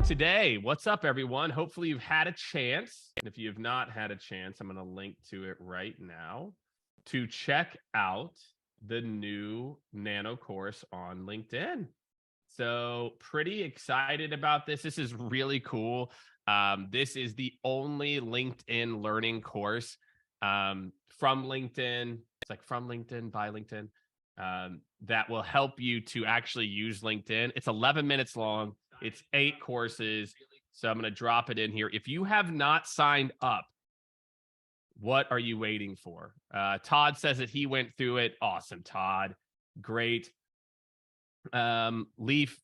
today. What's up, everyone? Hopefully you've had a chance. And if you have not had a chance, I'm going to link to it right now to check out the new Nano course on LinkedIn. So pretty excited about this. This is really cool. This is the only LinkedIn learning course from LinkedIn. It's like from LinkedIn, by LinkedIn, that will help you to actually use LinkedIn. It's 11 minutes long. It's 8 courses. So I'm going to drop it in here. If you have not signed up, what are you waiting for? Todd says that he went through it. Awesome, Todd. Great. Leaf,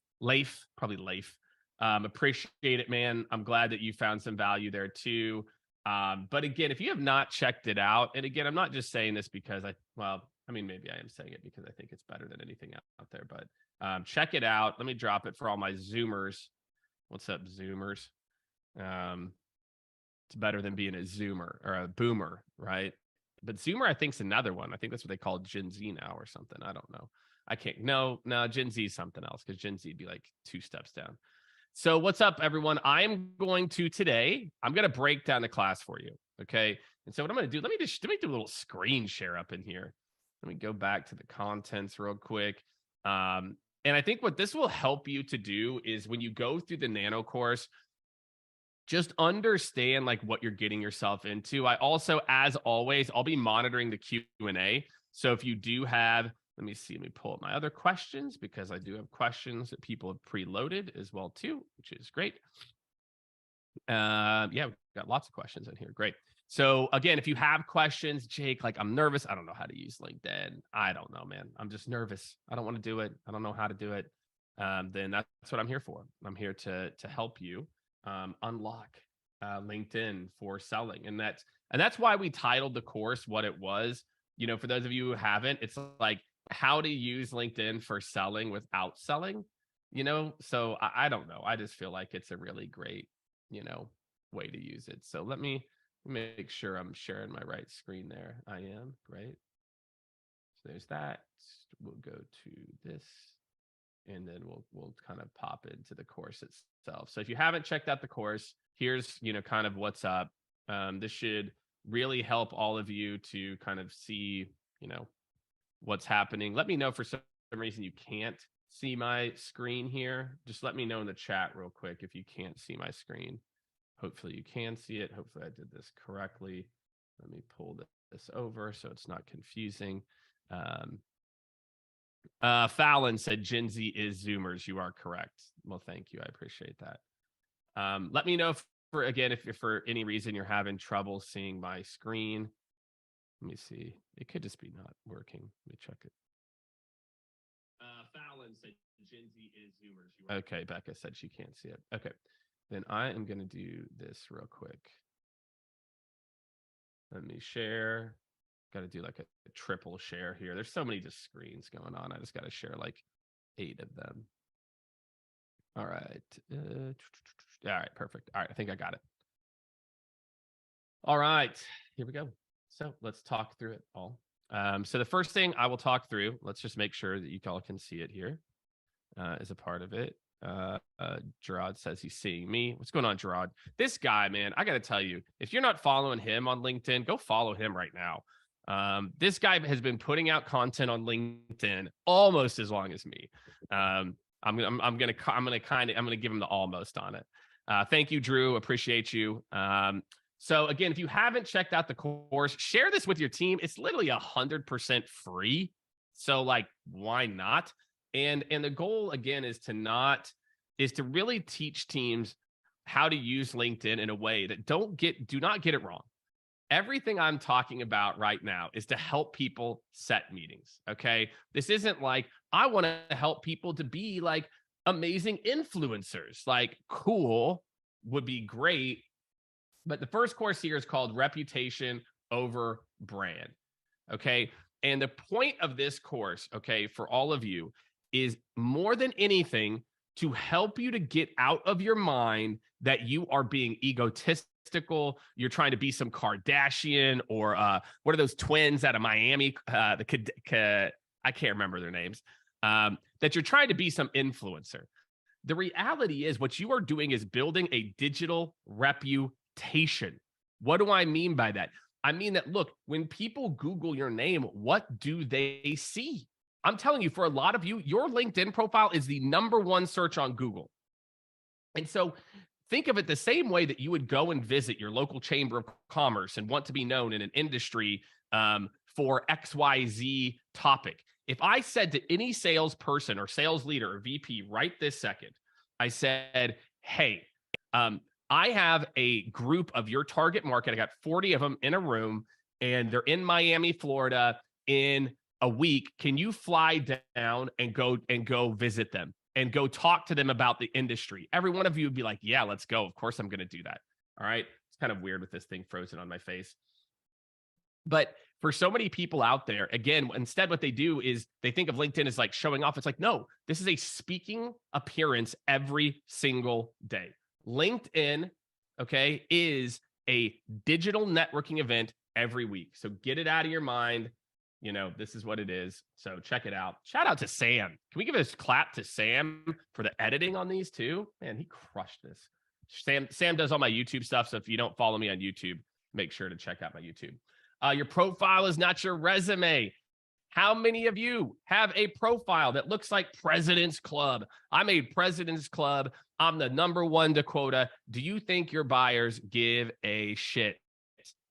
appreciate it, man. I'm glad that you found some value there too. But again, if you have not checked it out, and again, I'm not just saying this because maybe I am saying it because I think it's better than anything out there, but check it out. Let me drop it for all my Zoomers. What's up, Zoomers? It's better than being a Zoomer or a Boomer, right? But Zoomer, I think, is another one. I think that's what they call Gen Z now or something. I don't know. I can't. No, Gen Z is something else because Gen Z would be like 2 steps down. So what's up, everyone? I'm going to break down the class for you. Okay. And so what I'm going to do, let me do a little screen share up in here. Let me go back to the contents real quick. And I think what this will help you to do is when you go through the Nano course, just understand like what you're getting yourself into. I also, as always, I'll be monitoring the Q&A. So if you do have, let me pull up my other questions because I do have questions that people have preloaded as well too, which is great. Yeah, we've got lots of questions in here. Great. So again, if you have questions, Jake, like I'm nervous. I don't know how to use LinkedIn. I don't know, man. I'm just nervous. I don't want to do it. I don't know how to do it. Then that's what I'm here for. I'm here to help you unlock LinkedIn for selling. And that's why we titled the course what it was. You know, for those of you who haven't, it's like how to use LinkedIn for selling without selling, you know? So I don't know. I just feel like it's a really great, way to use it. So let me make sure I'm sharing my right screen there. I am. Great. So there's that. We'll go to this and then we'll kind of pop into the course itself. So if you haven't checked out the course, here's, kind of what's up. This should really help all of you to kind of see, what's happening. Let me know for some reason you can't see my screen here. Just let me know in the chat real quick if you can't see my screen. Hopefully you can see it. Hopefully I did this correctly. Let me pull this over so it's not confusing. Fallon said Gen Z is Zoomers. You are correct. Well, thank you. I appreciate that. Let me know if for any reason you're having trouble seeing my screen. Let me see. It could just be not working. Let me check it. Fallon said Gen Z is Zoomers. Okay, Becca said she can't see it. Okay, then I am going to do this real quick. Let me share. Got to do like a triple share here. There's so many just screens going on. I just got to share like 8 of them. All right. All right, perfect. All right, I think I got it. All right, here we go. So let's talk through it all. So the first thing I will talk through, let's just make sure that you all can see it here as a part of it. Gerard says he's seeing me. What's going on, Gerard? This guy, man, I got to tell you, if you're not following him on LinkedIn, go follow him right now. This guy has been putting out content on LinkedIn almost as long as me. I'm gonna give him the almost on it. Thank you, Drew. Appreciate you. So again, if you haven't checked out the course, share this with your team. It's literally 100% free. So like, why not? And the goal again is to really teach teams how to use LinkedIn in a way that do not get it wrong. Everything I'm talking about right now is to help people set meetings. Okay. This isn't like, I want to help people to be like amazing influencers. Like, cool, would be great. But the first course here is called Reputation Over Brand. Okay. And the point of this course, okay, for all of you is more than anything to help you to get out of your mind that you are being egotistical. You're trying to be some Kardashian or what are those twins out of Miami? I can't remember their names. That you're trying to be some influencer. The reality is what you are doing is building a digital reputation. What do I mean by that? I mean that, look, when people Google your name, what do they see? I'm telling you, for a lot of you, your LinkedIn profile is the #1 search on Google. And so think of it the same way that you would go and visit your local chamber of commerce and want to be known in an industry for XYZ topic. If I said to any salesperson or sales leader or VP right this second, I said, hey, I have a group of your target market. I got 40 of them in a room, and they're in Miami, Florida in a week. Can you fly down and go visit them and go talk to them about the industry? Every one of you would be like, yeah, let's go. Of course I'm going to do that. All right. It's kind of weird with this thing frozen on my face. But for so many people out there, again, instead what they do is they think of LinkedIn as like showing off. It's like, no, this is a speaking appearance every single day. LinkedIn, okay, is a digital networking event every week. So get it out of your mind. You know, this is what it is. So check it out. Shout out to Sam. Can we give a clap to Sam for the editing on these too? Man, he crushed this. Sam does all my YouTube stuff. So if you don't follow me on YouTube, make sure to check out my YouTube. Your profile is not your resume. How many of you have a profile that looks like President's Club? I made President's Club. I'm the #1 Dakota. Do you think your buyers give a shit?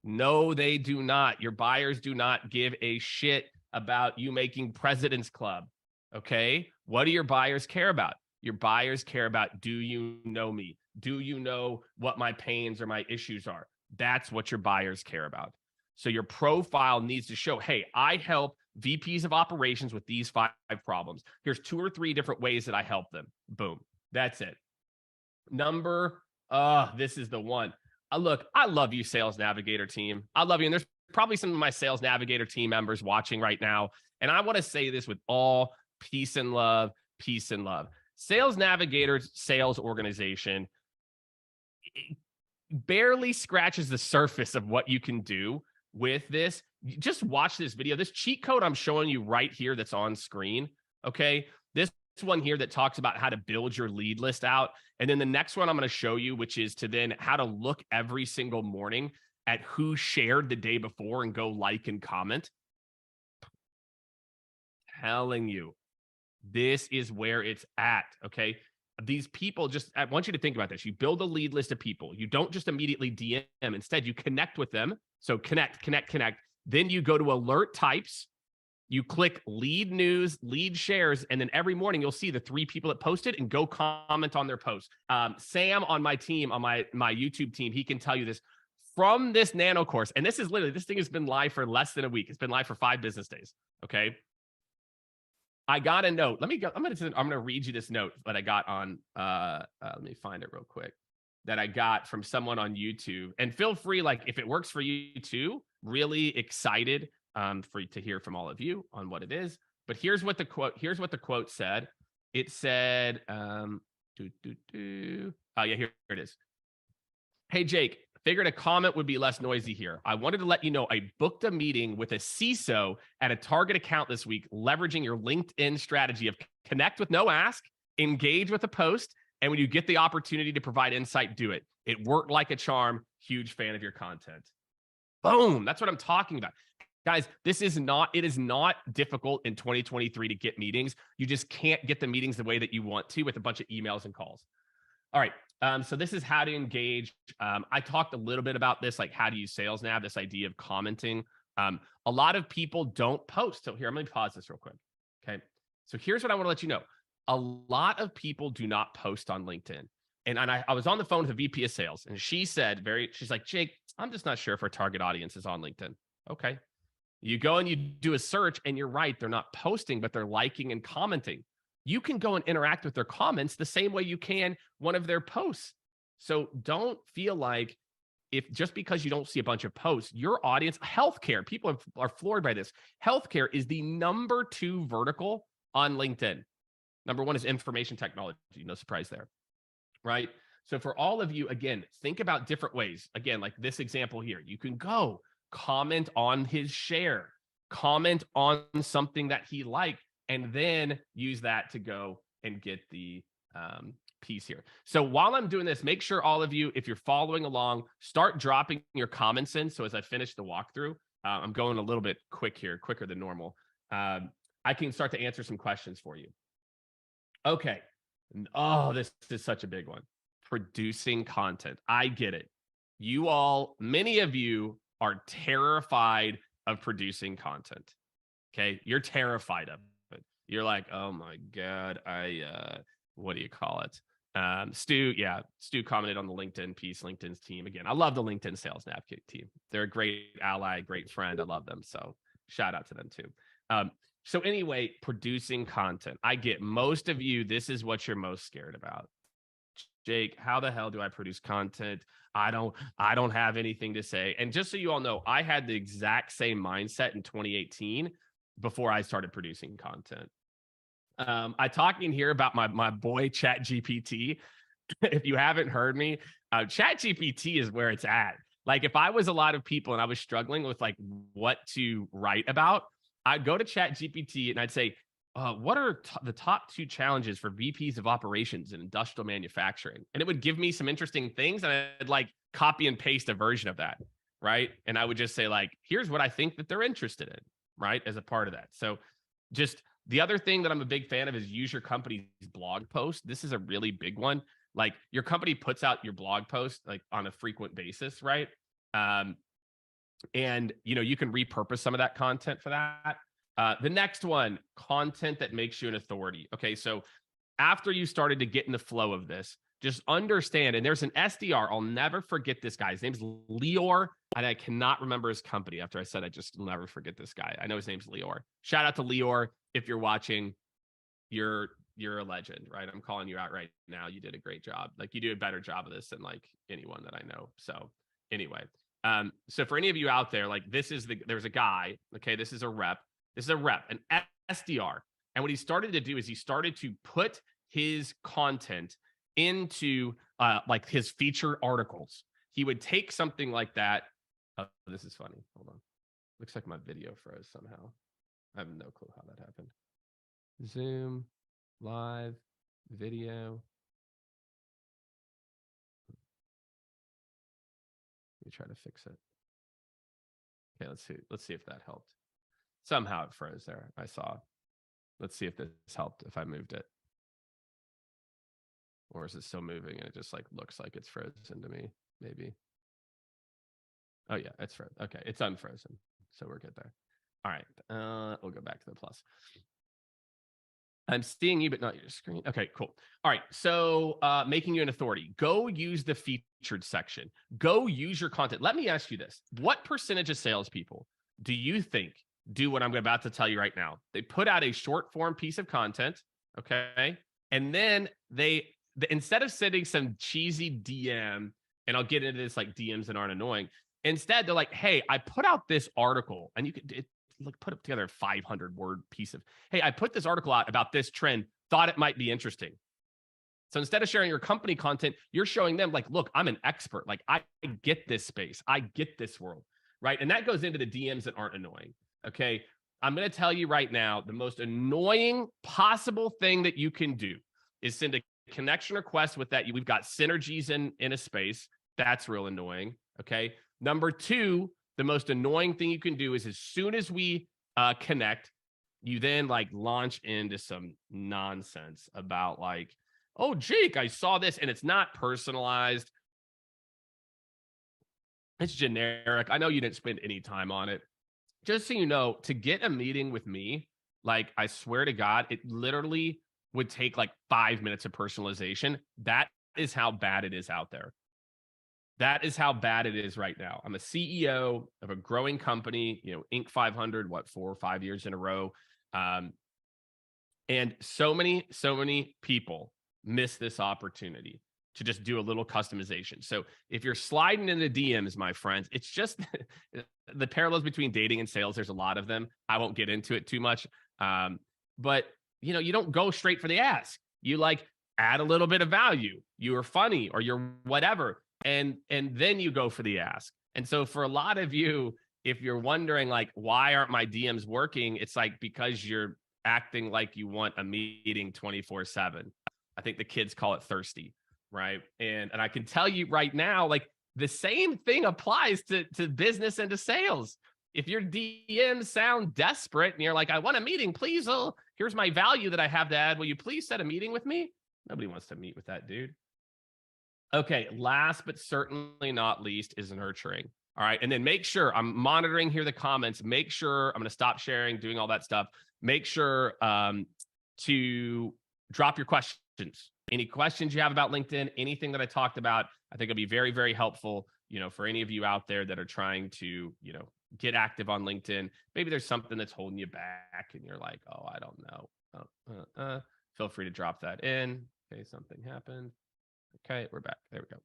No, they do not. Your buyers do not give a shit about you making President's Club. Okay? What do your buyers care about? Your buyers care about, do you know me? Do you know what my pains or my issues are? That's what your buyers care about. So your profile needs to show, hey, I help VPs of operations with these 5 problems. Here's 2 or 3 different ways that I help them. Boom. That's it. This is the one. Look, I love you, Sales Navigator team. I love you. And there's probably some of my Sales Navigator team members watching right now. And I want to say this with all peace and love, peace and love. Sales Navigator's sales organization barely scratches the surface of what you can do with this. Just watch this video. This cheat code I'm showing you right here that's on screen, okay? This one here that talks about how to build your lead list out. And then the next one I'm going to show you, which is to then how to look every single morning at who shared the day before and go like and comment. Telling you, this is where it's at, okay? These people I want you to think about this. You build a lead list of people. You don't just immediately DM. Instead, you connect with them. So connect. Then you go to alert types. You click lead news, lead shares, and then every morning you'll see the 3 people that posted and go comment on their post. Sam on my team, on my YouTube team, he can tell you this from this nano course. And this thing has been live for less than a week. It's been live for 5 business days. Okay. I got a note. I'm going to read you this note that I got on, let me find it real quick, that I got from someone on YouTube. And feel free, like, if it works for you too, really excited to hear from all of you on what it is. But here's what the quote said. It said, here it is. Hey, Jake, figured a comment would be less noisy here. I wanted to let you know I booked a meeting with a CISO at a target account this week, leveraging your LinkedIn strategy of connect with no ask, engage with a post, and when you get the opportunity to provide insight, do it. It worked like a charm. Huge fan of your content. Boom. That's what I'm talking about. Guys, it is not difficult in 2023 to get meetings. You just can't get the meetings the way that you want to with a bunch of emails and calls. All right. So this is how to engage. I talked a little bit about this, like how to use Sales Nav, this idea of commenting. A lot of people don't post. So here, I'm going to pause this real quick. Okay. So here's what I want to let you know. A lot of people do not post on LinkedIn. And I was on the phone with a VP of sales, and she's like, Jake, I'm just not sure if our target audience is on LinkedIn. Okay. You go and you do a search, and you're right. They're not posting, but they're liking and commenting. You can go and interact with their comments the same way you can one of their posts. So don't feel like if just because you don't see a bunch of posts, your audience, healthcare, people are floored by this. Healthcare is the #2 vertical on LinkedIn. #1 is information technology. No surprise there, right? So for all of you, again, think about different ways. Again, like this example here, you can go comment on his share, comment on something that he liked, and then use that to go and get the piece here. So while I'm doing this, make sure all of you, if you're following along, start dropping your comments in. So as I finish the walkthrough, I'm going a little bit quick here, quicker than normal. I can start to answer some questions for you. Okay. Oh, this is such a big one. Producing content. I get it. You all, many of you are terrified of producing content. Okay. You're terrified of it. You're like, oh my God, what do you call it? Stu commented on the LinkedIn piece, LinkedIn's team. Again, I love the LinkedIn Sales Navigate team. They're a great ally, great friend. I love them. So shout out to them too. So anyway, producing content. I get most of you, this is what you're most scared about. Jake, how the hell do I produce content? I don't have anything to say. And just so you all know, I had the exact same mindset in 2018 before I started producing content. I talk in here about my boy ChatGPT. If you haven't heard me, ChatGPT is where it's at. Like if I was a lot of people and I was struggling with like what to write about, I'd go to ChatGPT and I'd say, what are the top 2 challenges for VPs of operations in industrial manufacturing? And it would give me some interesting things. And I'd like copy and paste a version of that. Right. And I would just say like, here's what I think that they're interested in. Right. As a part of that. So just the other thing that I'm a big fan of is use your company's blog post. This is a really big one. Like your company puts out your blog post like on a frequent basis. Right. And, you can repurpose some of that content for that. The next one, content that makes you an authority. Okay, so after you started to get in the flow of this, just understand, and there's an SDR, I'll never forget this guy. His name's Lior, and I cannot remember his company. After I said I just will never forget this guy. I know his name's Lior. Shout out to Lior. If you're watching, you're a legend, right? I'm calling you out right now. You did a great job. Like you do a better job of this than like anyone that I know. So anyway, so for any of you out there, like there's a guy, okay, this is a rep, an SDR. And what he started to do is he started to put his content into like his feature articles. He would take something like that. Oh, this is funny. Hold on. Looks like my video froze somehow. I have no clue how that happened. Zoom, live, video. Let me try to fix it. Okay, let's see if that helped. Somehow it froze there. I saw. Let's see if this helped if I moved it. Or is it still moving and it just like looks like it's frozen to me? Maybe. Oh yeah, it's frozen. Okay, it's unfrozen. So we're good there. All right, we'll go back to the plus. I'm seeing you, but not your screen. Okay, cool. All right, so making you an authority. Go use the featured section. Go use your content. Let me ask you this. What percentage of salespeople do you think do what I'm about to tell you right now? They put out a short form piece of content, okay? And then they instead of sending some cheesy DM, and I'll get into this like DMs that aren't annoying, instead they're like, hey, I put out this article, and you could like put together a 500 word piece of, hey, I put this article out about this trend, thought it might be interesting. So instead of sharing your company content, you're showing them like, look, I'm an expert. Like I get this space. I get this world, right? And that goes into the DMs that aren't annoying. Okay. I'm going to tell you right now, the most annoying possible thing that you can do is send a connection request with that. We've got synergies in a space. That's real annoying. Okay. Number 2, the most annoying thing you can do is as soon as we connect, you then like launch into some nonsense about like, oh, Jake, I saw this, and it's not personalized. It's generic. I know you didn't spend any time on it. Just so you know, to get a meeting with me, like I swear to God, it literally would take like 5 minutes of personalization. That is how bad it is out there. That is how bad it is right now. I'm a CEO of a growing company, Inc. 500, 4 or 5 years in a row. And so many people miss this opportunity to just do a little customization. So if you're sliding into DMs, my friends, it's just the parallels between dating and sales. There's a lot of them. I won't get into it too much. But you don't go straight for the ask. You like add a little bit of value. You are funny or you're whatever. And then you go for the ask. And so for a lot of you, if you're wondering like, why aren't my DMs working? It's like, because you're acting like you want a meeting 24/7. I think the kids call it thirsty, right? And I can tell you right now, like the same thing applies to business and to sales. If your DMs sound desperate and you're like, I want a meeting, please. Oh, here's my value that I have to add. Will you please set a meeting with me? Nobody wants to meet with that dude. Okay, last but certainly not least is nurturing. All right, and then make sure I'm monitoring here the comments. Make sure I'm going to stop sharing, doing all that stuff. Make sure to drop your questions. Any questions you have about LinkedIn, anything that I talked about, I think it'll be very, very helpful, for any of you out there that are trying to, get active on LinkedIn. Maybe there's something that's holding you back and you're like, oh, I don't know. Feel free to drop that in. Okay, something happened. Okay, we're back. There we go.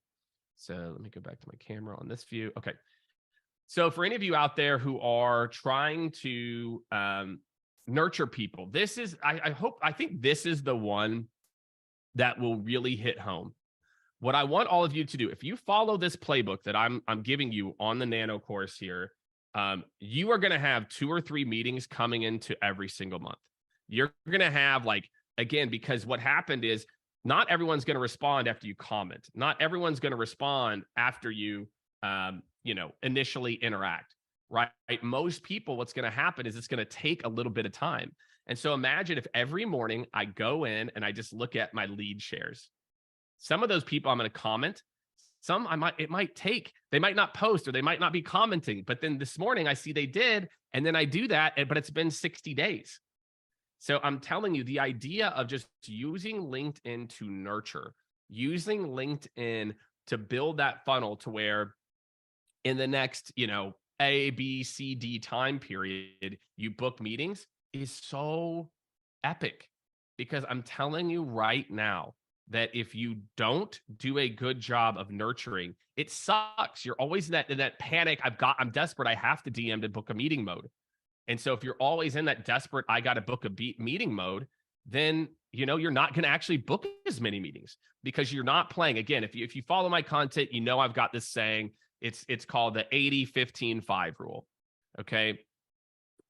So let me go back to my camera on this view. Okay. So for any of you out there who are trying to nurture people, this is, I think this is the one that will really hit home. What I want all of you to do, if you follow this playbook that I'm giving you on the Nano course here, you are going to have 2 or 3 meetings coming into every single month. You're going to have again, because what happened is not everyone's going to respond after you comment. Not everyone's going to respond after you, initially interact, right? Most people, what's going to happen is it's going to take a little bit of time. And so imagine if every morning I go in and I just look at my lead shares. Some of those people I'm going to comment. Some it might take, they might not post or they might not be commenting. But then this morning I see they did. And then I do that, but it's been 60 days. So I'm telling you, the idea of just using LinkedIn to nurture, using LinkedIn to build that funnel to where in the next, A, B, C, D time period, you book meetings is so epic. Because I'm telling you right now that if you don't do a good job of nurturing, it sucks. You're always in that panic. I'm desperate. I have to DM to book a meeting mode. And so if you're always in that desperate, I got to book a meeting mode, then, you're not going to actually book as many meetings because you're not playing. Again, if you follow my content, I've got this saying, it's called the 80-15-5 rule. Okay.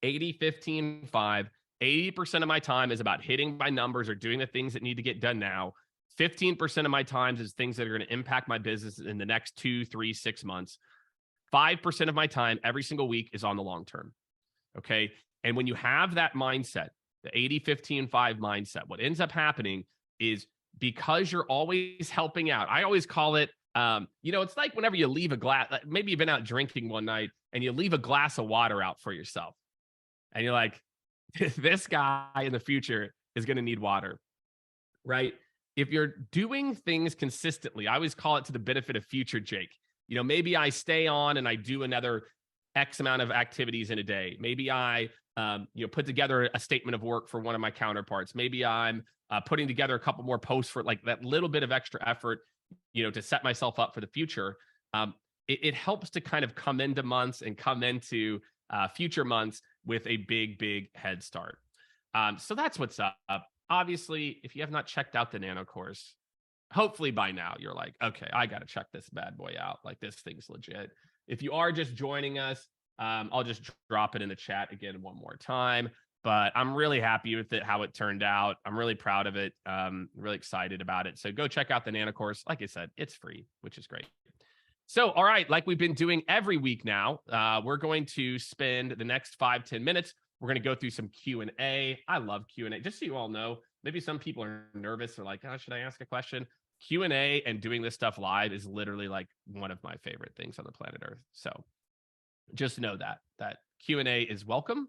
80-15-5, 80% of my time is about hitting my numbers or doing the things that need to get done now. 15% of my time is things that are going to impact my business in the next 2, 3, 6 months. 5% of my time every single week is on the long term. Okay. And when you have that mindset, the 80-15-5 mindset, what ends up happening is because you're always helping out. I always call it, it's like whenever you leave a glass, maybe you've been out drinking one night and you leave a glass of water out for yourself. And you're like, this guy in the future is going to need water, right? If you're doing things consistently, I always call it to the benefit of future Jake. Maybe I stay on and I do another X amount of activities in a day. Maybe I, put together a statement of work for one of my counterparts. Maybe I'm putting together a couple more posts for that little bit of extra effort, to set myself up for the future. It helps to kind of come into months and come into future months with a big head start. So that's what's up. Obviously, if you have not checked out the Nano course, hopefully by now you're like, okay, I got to check this bad boy out. This thing's legit. If you are just joining us, I'll just drop it in the chat again one more time. But I'm really happy with it, how it turned out. I'm really proud of it. Really excited about it. So go check out the Nano course. Like I said, it's free, which is great. So, all right, like we've been doing every week now, we're going to spend the next 5-10 minutes. We're going to go through some Q&A. I love Q&A. Just so you all know, maybe some people are nervous. They're like, oh, should I ask a question? Q&A and doing this stuff live is literally one of my favorite things on the planet Earth. So just know that Q&A is welcome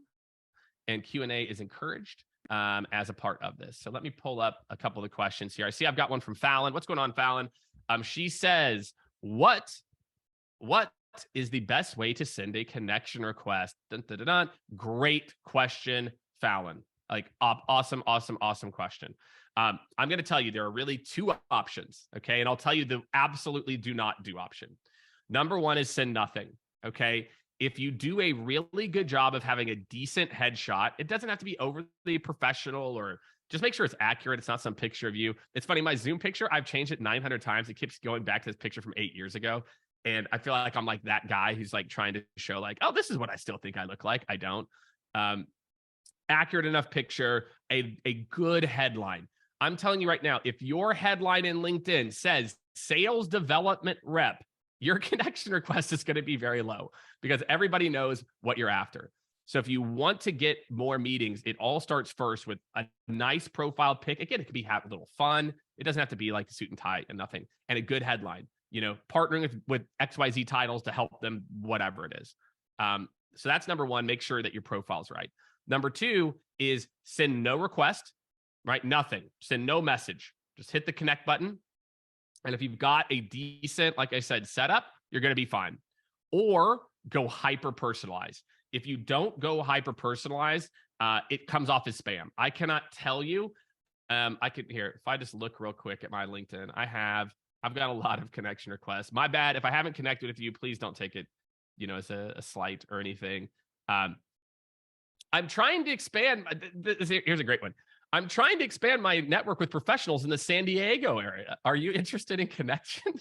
and Q&A is encouraged as a part of this. So let me pull up a couple of the questions here. I see I've got one from Fallon. What's going on, Fallon? She says, what is the best way to send a connection request? Dun, dun, dun, dun. Great question, Fallon. Awesome question. I'm going to tell you there are really 2 options. Okay. And I'll tell you the absolutely do not do option. Number 1 is send nothing. Okay. If you do a really good job of having a decent headshot, it doesn't have to be overly professional or just make sure it's accurate. It's not some picture of you. It's funny. My Zoom picture, I've changed it 900 times. It keeps going back to this picture from 8 years ago. And I feel like I'm like that guy who's trying to show oh, this is what I still think I look like. I don't. Accurate enough picture, a good headline. I'm telling you right now, if your headline in LinkedIn says sales development rep, your connection request is going to be very low because everybody knows what you're after. So if you want to get more meetings, it all starts first with a nice profile pic. Again, it could be have a little fun. It doesn't have to be like a suit and tie and nothing. And a good headline, partnering with XYZ titles to help them, whatever it is. So that's number one, make sure that your profile's right. Number two is send no request, right? Nothing. Send no message. Just hit the connect button. And if you've got a decent, like I said, setup, you're going to be fine. Or go hyper personalized. If you don't go hyper personalized, it comes off as spam. I cannot tell you. If I just look real quick at my LinkedIn, I've got a lot of connection requests. My bad. If I haven't connected with you, please don't take it, as a slight or anything. I'm trying to expand. Here's a great one. I'm trying to expand my network with professionals in the San Diego area. Are you interested in connection?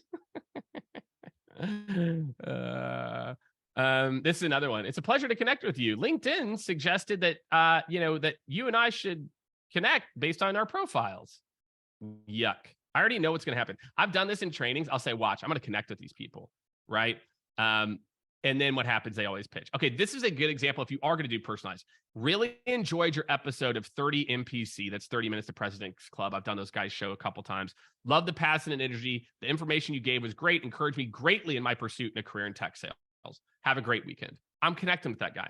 This is another one. It's a pleasure to connect with you. LinkedIn suggested that, that you and I should connect based on our profiles. Yuck. I already know what's going to happen. I've done this in trainings. I'll say, watch, I'm going to connect with these people. Right. And then what happens? They always pitch. Okay, this is a good example if you are going to do personalized. Really enjoyed your episode of 30 MPC. That's 30 Minutes to President's Club. I've done those guys' show a couple times. Love the passion and energy. The information you gave was great. Encouraged me greatly in my pursuit in a career in tech sales. Have a great weekend. I'm connecting with that guy.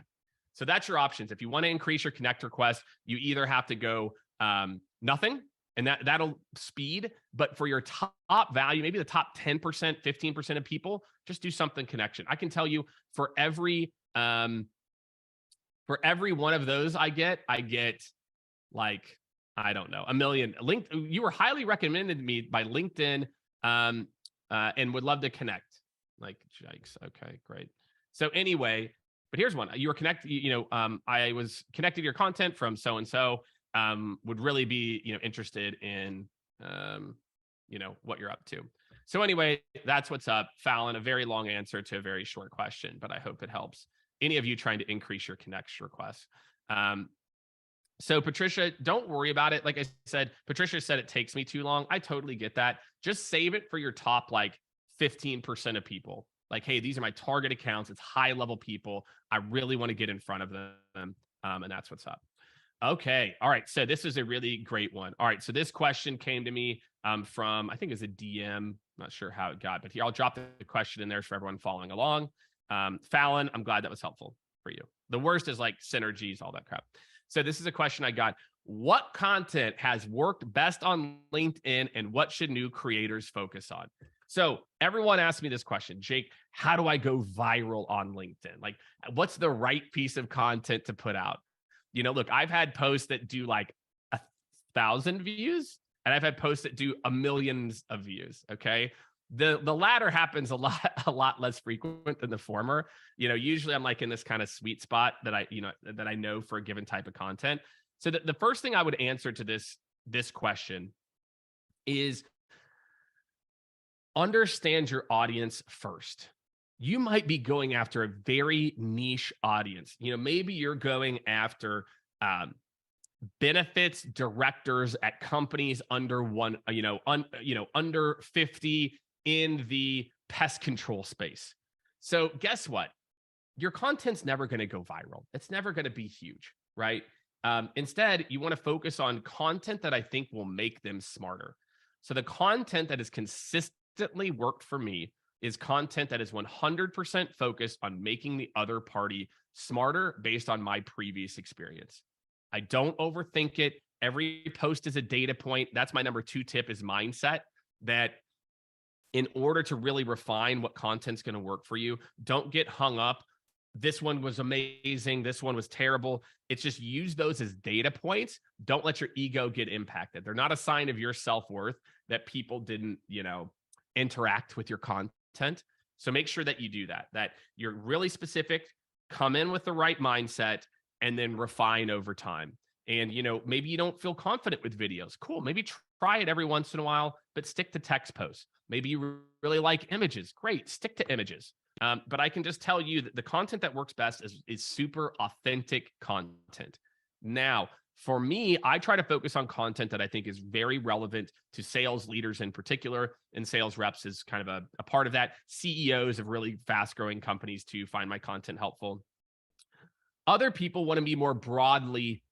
So that's your options. If you want to increase your connect request, you either have to go nothing, and that'll speed. But for your top value, maybe the top 10%, 15% of people, just do something connection. I can tell you for every one of those I get like, I don't know, 1 million. You were highly recommended to me by LinkedIn and would love to connect. Like, yikes. Okay, great. So anyway, but here's one. You were connected, I was connected to your content from so-and-so. Would really be, interested in, what you're up to. So anyway, that's what's up. Fallon, a very long answer to a very short question, but I hope it helps any of you trying to increase your connection requests. So Patricia, don't worry about it. Like I said, Patricia said it takes me too long. I totally get that. Just save it for your top, 15% of people. Like, hey, these are my target accounts. It's high level people. I really want to get in front of them. And that's what's up. Okay. All right. So this is a really great one. All right. So this question came to me from, I think it's a DM. Not sure how it got, but here, I'll drop the question in there for everyone following along. Fallon, I'm glad that was helpful for you. The worst is synergies, all that crap. So this is a question I got. What content has worked best on LinkedIn and what should new creators focus on? So everyone asked me this question, Jake, how do I go viral on LinkedIn? What's the right piece of content to put out? Look, I've had posts that do 1,000 views, and I've had posts that do millions of views. Okay. The latter happens a lot less frequent than the former. Usually I'm in this kind of sweet spot that I know for a given type of content. So the first thing I would answer to this question is understand your audience first. You might be going after a very niche audience. Maybe you're going after benefits directors at companies under under 50 in the pest control space. So guess what? Your content's never going to go viral. It's never going to be huge, right? Instead, you want to focus on content that I think will make them smarter. So the content that has consistently worked for me is content that is 100% focused on making the other party smarter based on my previous experience. I don't overthink it. Every post is a data point. That's my number 2 tip is mindset, that in order to really refine what content's going to work for you, don't get hung up. This one was amazing. This one was terrible. It's just use those as data points. Don't let your ego get impacted. They're not a sign of your self-worth that people didn't, interact with your content. So make sure that you do that you're really specific, come in with the right mindset, and then refine over time. And, maybe you don't feel confident with videos. Cool. Maybe try it every once in a while, but stick to text posts. Maybe you really like images. Great. Stick to images. But I can just tell you that the content that works best is super authentic content. Now, For me, I try to focus on content that I think is very relevant to sales leaders in particular, and sales reps is kind of a part of that. CEOs of really fast-growing companies to find my content helpful. Other people want to be more broadly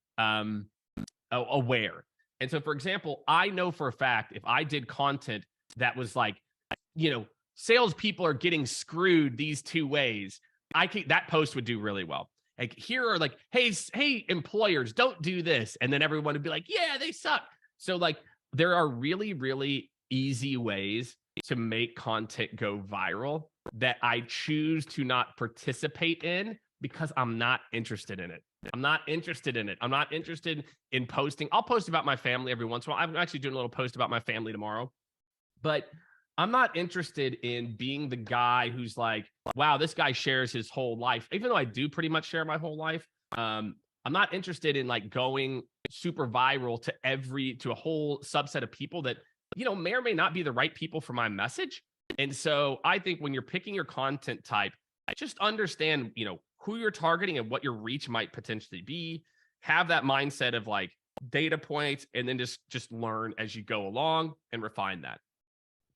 aware. And so, for example, I know for a fact if I did content that was like, salespeople are getting screwed these 2 ways, that post would do really well. Like, here are like, hey, employers, don't do this. And then everyone would be like, yeah, they suck. So like, there are really, really easy ways to make content go viral that I choose to not participate in because I'm not interested in it. I'm not interested in posting. I'll post about my family every once in a while. I'm actually doing a little post about my family tomorrow, but I'm not interested in being the guy who's like, wow, this guy shares his whole life. Even though I do pretty much share my whole life, I'm not interested in like going super viral to a whole subset of people that, may or may not be the right people for my message. And so I think when you're picking your content type, just understand, who you're targeting and what your reach might potentially be. Have that mindset of like data points, and then just learn as you go along and refine that.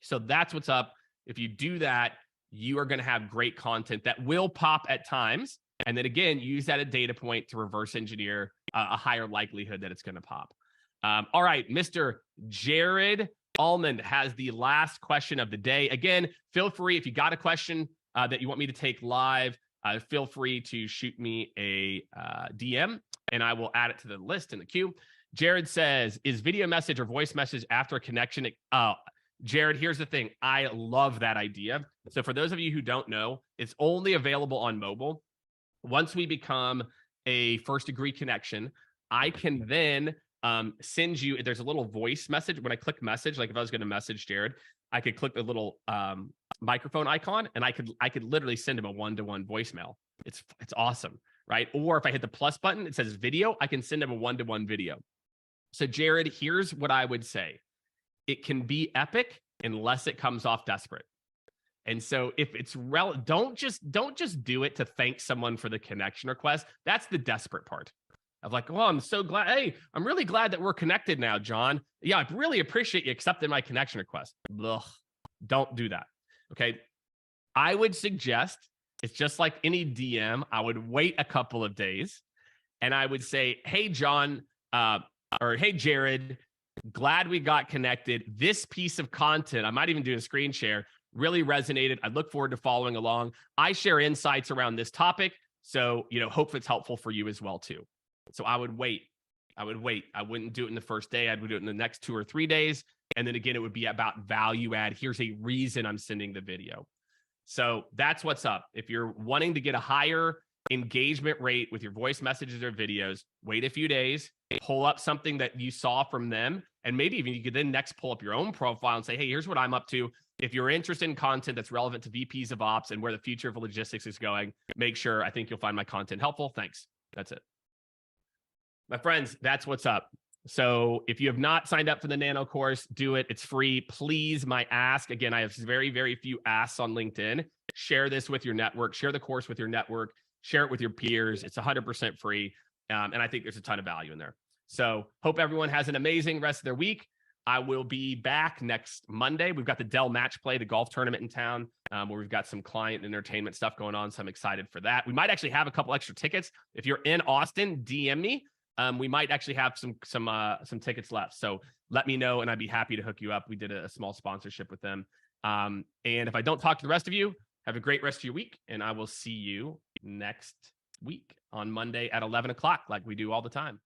So that's what's up. If you do that, you are going to have great content that will pop at times. And then again, use that as a data point to reverse engineer a higher likelihood that it's going to pop. All right, Mr. Jared Almond has the last question of the day. Again, feel free, if you got a question that you want me to take live, feel free to shoot me a DM and I will add it to the list in the queue. Jared says, is video message or voice message after a connection? Jared, here's the thing. I love that idea. So for those of you who don't know, it's only available on mobile. Once we become a first degree connection, I can then send you, there's a little voice message. When I click message, like if I was going to message Jared, I could click the little microphone icon and I could literally send him a one-to-one voicemail. It's awesome, right? Or if I hit the plus button, it says video, I can send him a one-to-one video. So Jared, here's what I would say. It can be epic unless it comes off desperate. And so if it's don't just do it to thank someone for the connection request. That's the desperate part of like, oh, I'm so glad. Hey, I'm really glad that we're connected now, John. Yeah, I really appreciate you accepting my connection request. Ugh, don't do that. Okay. I would suggest it's just like any DM. I would wait a couple of days and I would say, hey, John, or hey, Jared, glad we got connected. This piece of content, I might even do a screen share, really resonated. I look forward to following along. I share insights around this topic. So, hope it's helpful for you as well too. So I would wait. I wouldn't do it in the first day. I'd do it in the next 2 or 3 days. And then again, it would be about value add. Here's a reason I'm sending the video. So that's what's up. If you're wanting to get a higher engagement rate with your voice messages or videos, wait a few days, pull up something that you saw from them. And maybe even you could then next pull up your own profile and say, hey, here's what I'm up to. If you're interested in content that's relevant to VPs of ops and where the future of logistics is going, make sure, I think you'll find my content helpful. Thanks. That's it. My friends, that's what's up. So if you have not signed up for the Nano course, do it. It's free. Please, my ask. Again, I have very, very few asks on LinkedIn. Share this with your network. Share the course with your network. Share it with your peers. It's 100% free. And I think there's a ton of value in there. So hope everyone has an amazing rest of their week. I will be back next Monday. We've got the Dell Match Play, the golf tournament in town, where we've got some client entertainment stuff going on. So I'm excited for that. We might actually have a couple extra tickets. If you're in Austin, DM me. We might actually have some tickets left. So let me know and I'd be happy to hook you up. We did a small sponsorship with them. And if I don't talk to the rest of you, have a great rest of your week. And I will see you next week on Monday at 11 o'clock, like we do all the time.